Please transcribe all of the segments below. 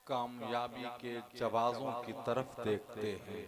कामयाबी के जवाज़ों की तरफ देखते हैं,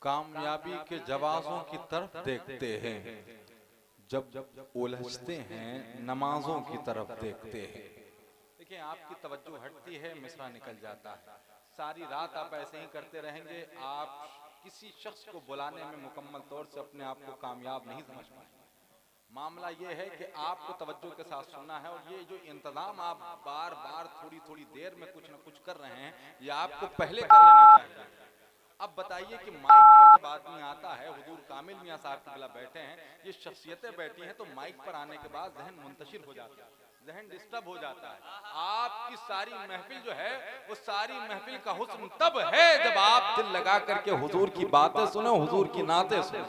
कामयाबी के जवाज़ों की तरफ देखते हैं, जब उलझते हैं नमाजों की तरफ देखते हैं। देखिए, आपकी तवज्जो हटती है, मिसरा निकल जाता है। सारी रात आप ऐसे ही करते रहेंगे, आप किसी शख्स को बुलाने में मुकम्मल तौर से अपने आप को कामयाब नहीं समझ पाएंगे। मामला ये है कि आपको तवज्जो के साथ सुनना है, और ये जो इंतजाम आप बार बार थोड़ी थोड़ी देर में कुछ न कुछ कर रहे हैं, ये आपको पहले कर लेना चाहिए। अब बताइए कि माइक पर जब आदमी आता है, हुजूर कामिल मियां साहब के बिला बैठे हैं, ये शख्सियतें बैठी हैं, तो माइक पर आने के बाद जहन मुंतशिर हो जाता है, जहन डिस्टर्ब हो जाता है। आपकी सारी महफिल जो है, वो सारी महफिल का हुस्न तब है जब आप दिल लगा करके हुजूर की बातें सुनो, हुजूर की नातें सुनो।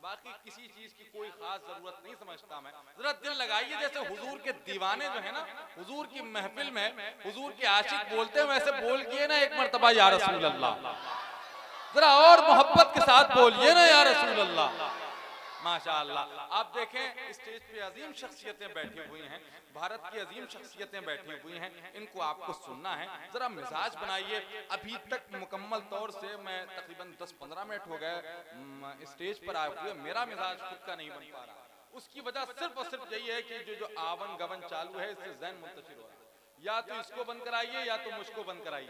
बाकी किसी चीज की कोई खास जरूरत नहीं समझता मैं। जरा दिल लगाइए, जैसे हुजूर के दीवाने जो है ना, हुजूर की महफिल में हुजूर के आशिक बोलते हैं, वैसे बोल किए ना एक मर्तबा या रसूल अल्लाह, जरा और मोहब्बत के साथ बोलिए ना या रसूल अल्लाह। माशाअल्लाह। आप देखें, स्टेज पे अजीम शख्सियतें बैठी हुई हैं, भारत की अजीम शख्सियतें बैठी हुई हैं, इनको आपको सुनना है। जरा मिजाज बनाइए। अभी तक मुकम्मल तौर से मैं तकरीबन 10-15 मिनट हो गए स्टेज पर आए हुए, मेरा मिजाज खुद का नहीं बन पा रहा। उसकी वजह सिर्फ और सिर्फ यही है कि जो आवन गवन चालू है, इससे ज़हन मुंतशिर हो रहा है। या तो इसको बंद कराइए या तो मुझको बंद कराइए,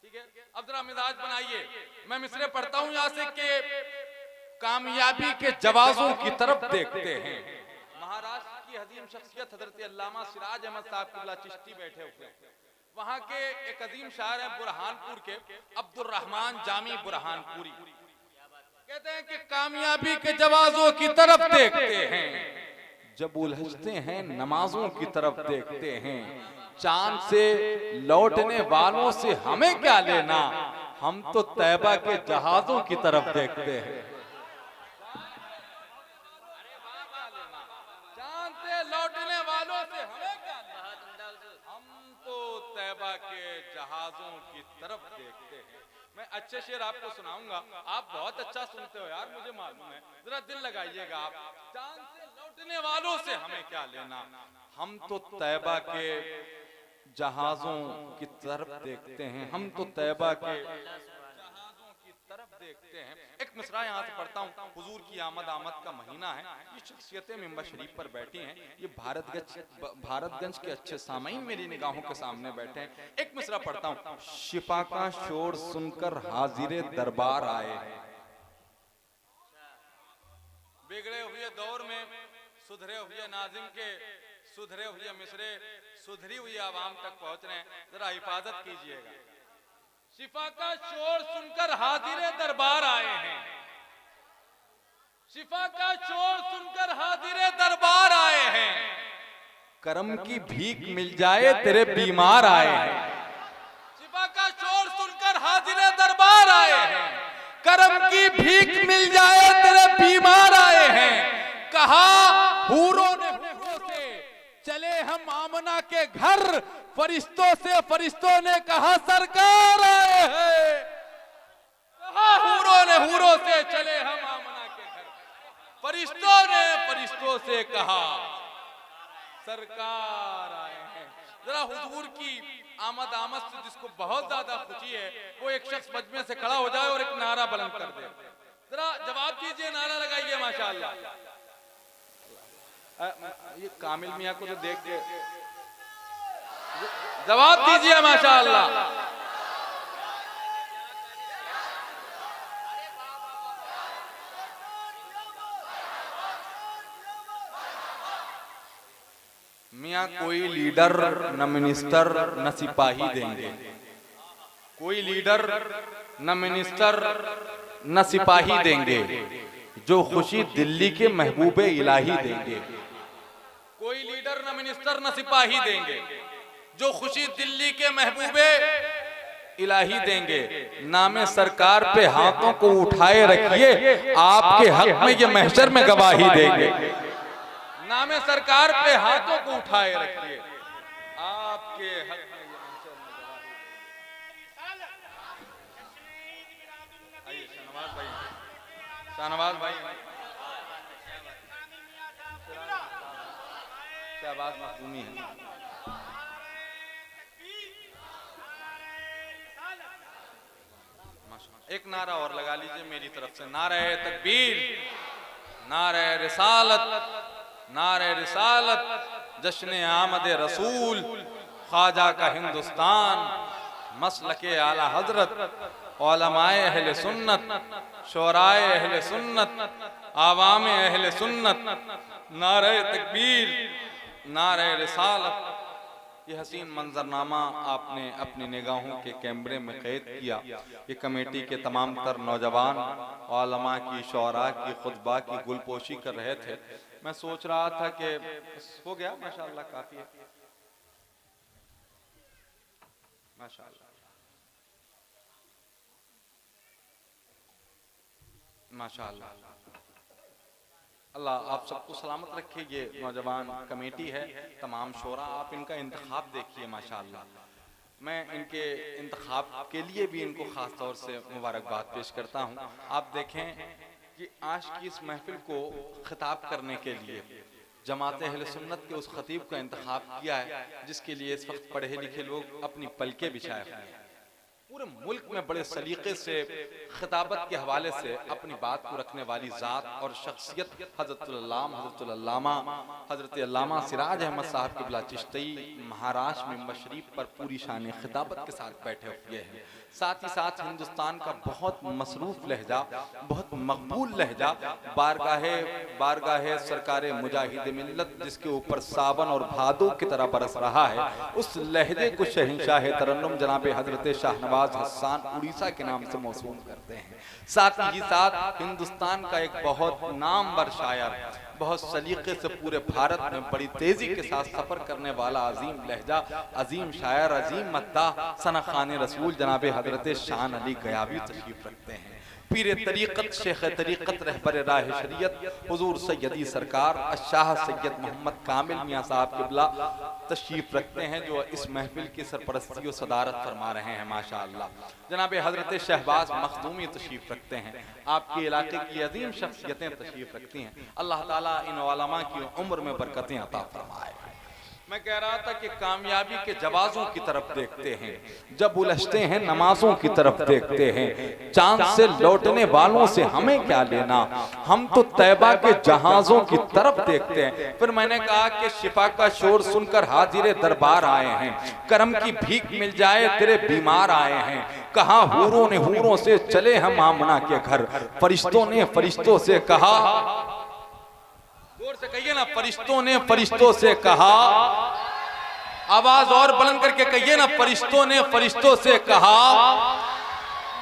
ठीक है। अब जरा मिजाज बनाइए। मैं मिसरे पढ़ता हूं यहां से कि कामयाबी के जवाज़ों की तरफ देखते हैं। महाराष्ट्र की अजीम शख्सियत हजरत अल्लामा सिराज अहमद साहब किबला चिश्ती बैठे हुए हैं। वहां के एक अजीम शायर हैं बुरहानपुर के अब्दुल रहमान जामी बुरहानपुरी, कहते हैं कि कामयाबी के जवाज़ों की तरफ देखते हैं, जब उलझते हैं नमाजों की तरफ देखते हैं। चांद से लौटने वालों से हमें क्या लेना, हम तो तैबा के जहाजों की तरफ देखते हैं। चांद से लौटने वालों से हमें क्या लेना, हम तो तैबा के जहाजों की तरफ देखते हैं। मैं अच्छे शेर आपको सुनाऊंगा, आप बहुत अच्छा सुनते हो यार, मुझे मालूम है। जरा दिल लगाइएगा आप। चांद से लौटने वालों से हमें क्या लेना, हम तो तैबा के जहाजों की तरफ देखते हैं, हम तो तैबा के जहाजों की तरफ देखते हैं। एक मिसरा यहाँ से पढ़ता हूँ। हुजूर की आमद का महीना है, ये शख्सियतें मिंबर शरीफ पर बैठी हैं, ये भारतगंज के अच्छे सामाइन मेरी निगाहों के सामने बैठे हैं। एक मिसरा पढ़ता हूँ। शिफा का शोर सुनकर हाजिरे दरबार आए, बिगड़े हुए दौर में सुधरे हुए नाजिम के सुधरे हुए मिसरे सुधरी हुई आवाम तक पहुंच रहे हैं, जरा हिफाजत कीजिएगा। शिफा का शोर सुनकर हाजिरे दरबार आए हैं, शिफा का शोर सुनकर हाजिरे दरबार आए हैं, करम की भीख मिल जाए तेरे बीमार आए हैं। शिफा का शोर सुनकर हाजिरे दरबार आए हैं, करम की भीख मिल जाए तेरे बीमार आए हैं। कहा हूरों ने हूरों से चले हम आमना के घर, फरिश्तों ने कहा सरकार आए हैं। कहा हूरों ने हूरों से चले हम आमना के घर, फरिश्तों से कहा सरकार आए हैं। जरा हुजूर की आमद से जिसको बहुत ज्यादा खुशी है, वो एक शख्स मजमे से खड़ा हो जाए और एक नारा बुलंद कर दे। जरा जवाब दीजिए, नारा लगाइए माशाअल्लाह। ये कामिल मियां को तो देख के जवाब दीजिए माशाअल्लाह। मियां कोई लीडर न मिनिस्टर न सिपाही देंगे, कोई लीडर न मिनिस्टर न सिपाही देंगे, जो खुशी दिल्ली के महबूबे इलाही देंगे। कोई लीडर न मिनिस्टर न सिपाही देंगे, जो खुशी दिल्ली के महबूबे इलाही देंगे। नामे सरकार पे हाथों को उठाए रखिए, आपके हक में ये महशर में गवाही देंगे। नामे सरकार पे हाथों को उठाए रखिए, आपके हक में ये महशर में गवाही। आइए शाहनवाज भाई, शाहनवाज भाई, शहबाज मखदूमी है। एक नारा और लगा लीजिए मेरी तरफ से, नारे तकबीर, नारे रिसालत, नारे रिसालत, जश्न आमद रसूल, ख्वाजा का हिंदुस्तान, मसलके आला हजरत, उलमाए अहले सुन्नत, शोराए अहले सुन्नत, आवामे अहले सुन्नत, नारे तकबीर, नारे रिसालत। ये हसीन मंजरनामा आपने अपनी निगाहों के कैमरे में कैद किया। ये कमेटी के तमाम तर नौजवान उलमा की, शोरा की, खुतबा की गुलपोशी कर रहे थे। मैं सोच रहा था कि हो गया, माशाअल्लाह, काफी है, माशाअल्लाह, माशाअल्लाह। अल्लाह आप सबको सलामत रखे। ये नौजवान कमेटी है, तमाम शोरा, आप इनका इंतखाब देखिए, माशाअल्लाह। मैं इनके इंतखाब के लिए भी इनको ख़ास तौर से मुबारकबाद पेश करता हूँ। आप देखें कि आज की इस महफिल को खिताब करने के लिए जमात अहले सुन्नत के उस खतीब का इंतखाब किया है, जिसके लिए इस वक्त पढ़े लिखे लोग अपनी पलके बिछाए हुए हैं। पूरे मुल्क में बड़े सलीके से खिताबत के हवाले से अपनी बात को रखने वाली ज़ात और शख्सियत हज़रत अल्लामा सिराज अहमद साहब क़िबला चिश्ती महाराष्ट्र में मशरीफ पर पूरी शान खिताबत के साथ बैठे हुए हैं। साथ ही साथ हिंदुस्तान का बहुत मसरूफ़ लहजा, बहुत मकबूल लहजा, बारगाहे सरकार मुजाहिद मिल्लत, जिसके ऊपर सावन और भादों की तरह बरस रहा है, उस लहजे को शहंशाह तरन्नुम जनाब हजरत शाहनवाज हसन उड़ीसा के नाम से मौसूम करते हैं। साथ ही साथ हिंदुस्तान का एक बहुत नामवर शायर, बहुत सलीके से पूरे भारत में बड़ी तेजी के साथ सफर करने वाला अजीम लहजा, अजीम शायर, अजीम मद्दा, सना खान रसूल जनाब हजरत शान अली गयाबी तशरीफ रखते हैं। पीर तरीक़त, शेख तरीक़त, रहबर राह शरीयत हुजूर सैयदी सरकार शाह सैयद मोहम्मद कामिल मियाँ साहब क़िबला तशरीफ रखते हैं, जो इस महफिल की सरपरस्ती और सदारत फरमा रहे हैं। माशाअल्लाह जनाब हजरत शहबाज मखदूमी तशरीफ रखते हैं। आपके इलाके की अजीम शख्सियतें तशरीफ रखती हैं। अल्लाह ताला इन उलमा की उम्र में बरकतें अता फरमाए। मैं कह रहा था कि कामयाबी के जवाजों की तरफ देखते हैं, जब उलझते हैं नमाजों की तरफ देखते हैं। चांद से लौटने वालों से हमें क्या लेना, हम तो तैबा के जहाजों की तरफ देखते हैं। फिर मैंने कहा कि शिफा का शोर सुनकर हाजिर दरबार आए हैं, करम की भीख मिल जाए तेरे बीमार आए हैं। कहा हूरों ने हूरों से चले हम आमना के घर, फरिश्तों ने फरिश्तों से कहा, जोर से कहिए ना, फरिश्तों ने फरिश्तों से कहा, आवाज और बुलंद करके कहिए ना, फरिश्तों ने फरिश्तों से कहा।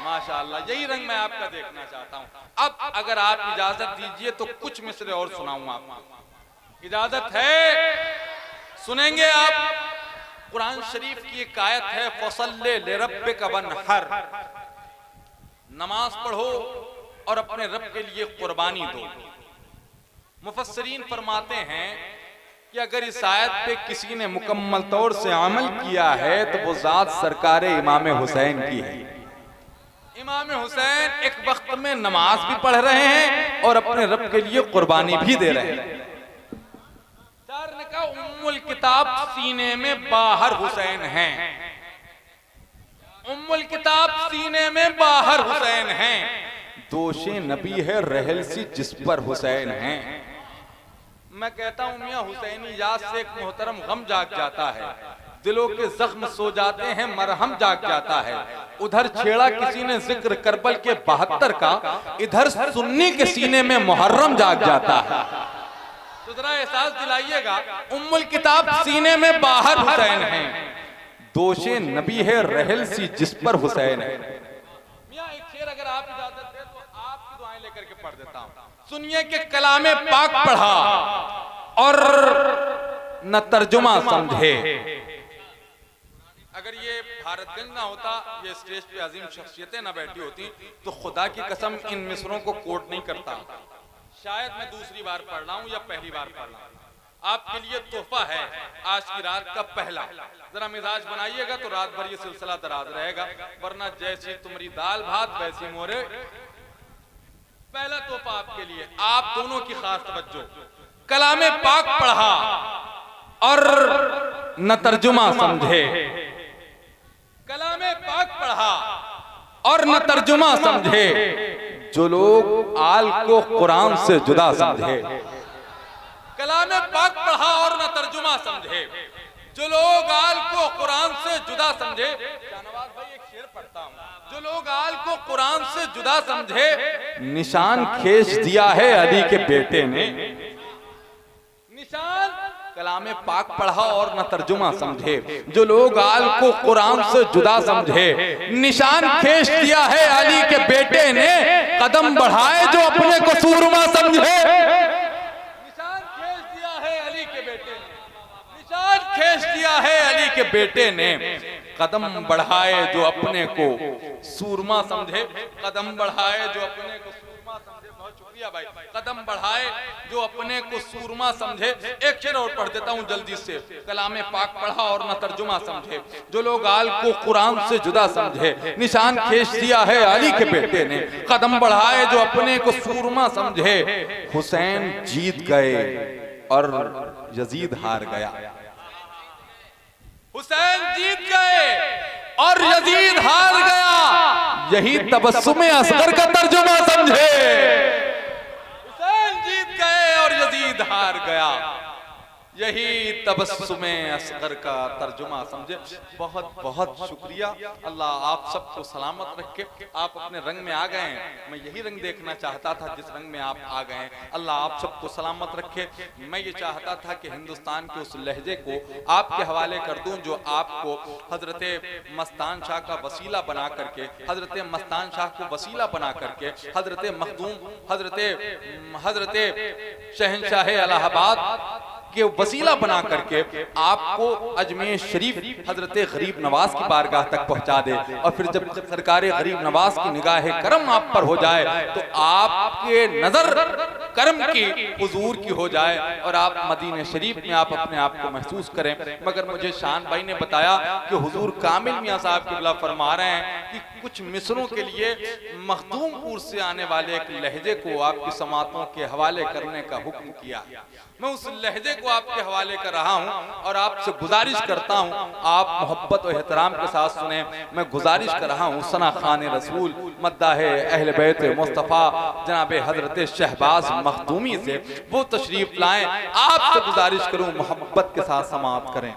माशाअल्लाह, यही रंग मैं आपका देखना चाहता हूँ। अब अगर आप इजाजत दीजिए तो कुछ मिसरे और सुनाऊंगा आपको। इजाजत है? सुनेंगे आप? कुरान शरीफ की एक आयत है, फसल्ले लिरब्बिका वन्हर, नमाज पढ़ो और अपने रब के लिए कुर्बानी दो। मुफस्सरीन फरमाते हैं कि अगर इस आयत पे किसी ने मुकम्मल तौर से अमल किया है तो वो जात सरकार इमाम हुसैन की है। इमाम हुसैन एक वक्त में नमाज भी पढ़ रहे हैं और अपने रब के लिए कुर्बानी भी दे रहे हैं। चार ने कहा उम्मुल किताब सीने में बाहर हुसैन हैं, उम्मुल किताब सीने में बाहर हुसैन हैं, दोषे नबी है रहल सी जिस पर हुसैन हैं। मैं कहता हूं मियां हुसैनी याद से एक मोहतरम गम जाग जाता है, दिलों के जख्म सो जाते हैं, मरहम जाग जाता है। उधर छेड़ा किसी ने जिक्र करबल के 72 का, इधर सुन्नी के सीने में मुहर्रम जाग जाता है। तो जरा एहसास दिलाइएगा, उम्मुल किताब सीने में बाहर हुसैन हैं, दोषे नबी है रहल सी जिस पर हुसैन है। मियां एक शेर अगर आप इजाजत दें तो आपकी दुआएं लेकर के पढ़ देता हूं। सुनिए कि कलामे पाक पढ़ा और न तर्जुमा समझे। अगर ये भारतगंज ना होता, ये स्टेज पे अजीम शख्सियतें ना बैठी होती, तो खुदा की कसम इन मिसरों को कोट नहीं करता। शायद मैं दूसरी बार पढ़ रहा हूं या पहली बार पढ़ रहा हूं। आपके लिए तोहफा है आज की रात का पहला। जरा मिजाज बनाइएगा तो रात भर ये सिलसिला दराज रहेगा, वरना जैसी तुम्हारी दाल भात वैसी मोरे। पहला तोहफा आपके लिए, आप दोनों की खास तवज्जो। कलामे पाक पढ़ा और न तर्जुमा समझे, कलामे पाक पढ़ा और न तर्जुमा समझे जो लोग आल को कुरान से जुदा समझे। कलाम पाक पढ़ा और न तर्जुमा समझे जो लोग आल को कुरान से जुदा समझे। शाहनवाज भाई एक शेर पढ़ता हूं, जो लोग आल को कुरान से जुदा समझे, निशान खींच दिया है अली के बेटे ने। निशान कलाम पाक पढ़ा और न तर्जुमा समझे जो लोग आल को कुरान से जुदा समझे, निशान खींच दिया है अली के बेटे ने, कदम बढ़ाए जो अपने को सूरमा समझे। निशान खींच दिया है अली के बेटे ने, निशान खींच दिया है अली के बेटे ने, कदम बढ़ाए जो अपने को सूरमा समझे। कदम बढ़ाए जो अपने को सूरमा समझे। बहुत शुक्रिया भाई। कदम बढ़ाए जो अपने को सूरमा समझे। एक शेर और पढ़ देता हूं जल्दी से। कलाम पाक पढ़ा और न तर्जुमा समझे जो लोग आल को कुरान से जुदा समझे, निशान खींच दिया है अली के बेटे ने, कदम बढ़ाए जो अपने को सूरमा समझे। हुसैन जीत गए और यजीद हार गया। हुसैन जीत गए और यजीद हार गया, यही तबस्सुम असगर का तर्जुमा समझे। हुसैन जीत गए और यजीद हार गया, यही तबस्सुम असगर का तर्जुमा समझे। बहुत बहुत शुक्रिया। अल्लाह आप सबको सलामत रखे। आप अपने रंग में आ गए हैं, मैं यही रंग देखना चाहता था जिस रंग में आप आ गए हैं। अल्लाह आप सबको सलामत रखे। मैं ये चाहता था कि हिंदुस्तान के उस लहजे को आपके हवाले कर दूं जो आपको हजरत मस्तान शाह का वसीला बना करके, हजरत मस्तान शाह को वसीला बना करके, हजरत मखदूम हजरत शहनशाह इलाहाबाद के वसीला बना करके आपको अजमेर शरीफ हजरत गरीब नवाज की बारगाह तक पहुंचा दे। और फिर जब सरकार गरीब नवाज की निगाह करम आप पर हो जाए तो आपके नजर करम की हुजूर की हो जाए और आप मदीने शरीफ में आप अपने आप को महसूस करें। मगर मुझे शान भाई ने बताया कि हुजूर कामिल मियां साहब किबला फरमा रहे हैं कि कुछ मिसरों के लिए मखदूमपुर से आने वाले एक लहजे को आपकी समातों के हवाले करने का हुक्म किया। मैं उस लहजे को आपके हवाले कर रहा हूं और आपसे गुजारिश करता हूं आप मोहब्बत और एहतराम के साथ सुने। मैं गुजारिश कर रहा हूं सना खान रसूल मद्दाह अहले बैत मुस्तफ़ा जनाब हजरत शहबाज मखदूमी से वो तशरीफ लाएं। आपसे गुजारिश करूं मोहब्बत के साथ समाअत करें।